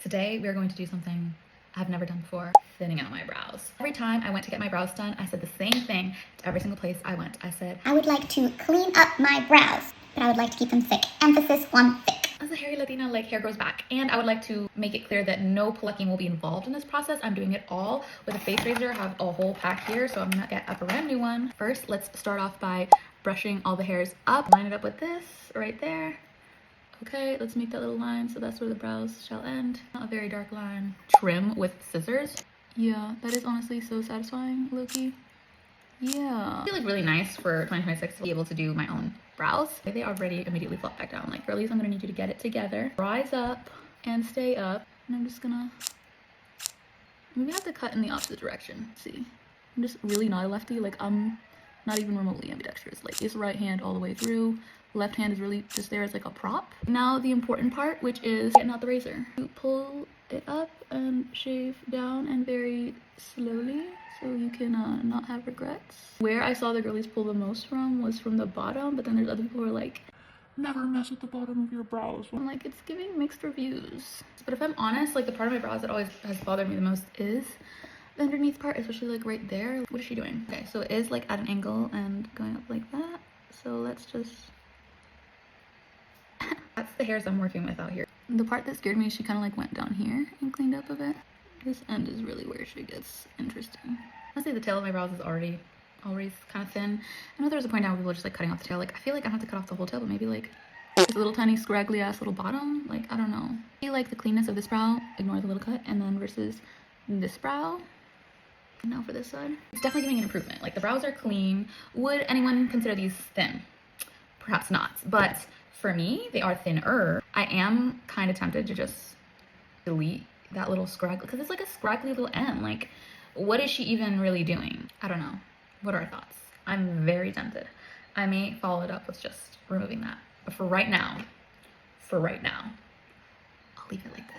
Today we are going to do something I've never done before, thinning out my brows. Every time I went to get my brows done, I said the same thing to every single place I went. I said, I would like to clean up my brows, but I would like to keep them thick. Emphasis on thick. as a hairy Latina, like, hair grows back. And I would like to make it clear that no plucking will be involved in this process. I'm doing it all with a face razor. I have a whole pack here, so I'm gonna get a brand new one. First, let's start off by brushing all the hairs up. Line it up with this right there. Okay, let's make that little line so that's where the brows shall end. Not a very dark line. Trim with scissors. Yeah, that is honestly so satisfying, Loki. Yeah. I feel like really nice for 2026 to be able to do my own brows. They already immediately flop back down. Like, girlies, I'm gonna need you to get it together. Rise up and stay up. And I'm just gonna, maybe I have to cut in the opposite direction. See, I'm just really not a lefty. Like, I'm not even remotely ambidextrous. Like, it's right hand all the way through. Left hand is really just there as like a prop. Now the important part, which is getting out the razor. You pull it up and shave down, and very slowly, so you can not have regrets. Where I saw the girlies pull the most from was from the bottom, but then there's other people who are like, never mess with the bottom of your brows. I'm like, it's giving mixed reviews. But if I'm honest, like, the part of my brows that always has bothered me the most is the underneath part, especially like right there. What is she doing? Okay, so it is like at an angle and going up like that. So let's just, that's the hairs I'm working with out here. The part that scared me, she kind of like went down here and cleaned up a bit. This end is really where she gets interesting. Honestly, the tail of my brows is already always kind of thin. I know there was a point now where people were just like cutting off the tail. Like, I feel like I don't have to cut off the whole tail, but maybe like this little tiny scraggly ass little bottom. Like, I don't know. I feel like the cleanness of this brow, ignore the little cut, and then versus this brow. And now for this side. It's definitely giving an improvement. Like, the brows are clean. Would anyone consider these thin? Perhaps not. But for me, they are thinner. I am kind of tempted to just delete that little scraggly, because it's like a scraggly little end. Like, what is she even really doing? I don't know. What are our thoughts? I'm very tempted. I may follow it up with just removing that. But for right now, I'll leave it like that.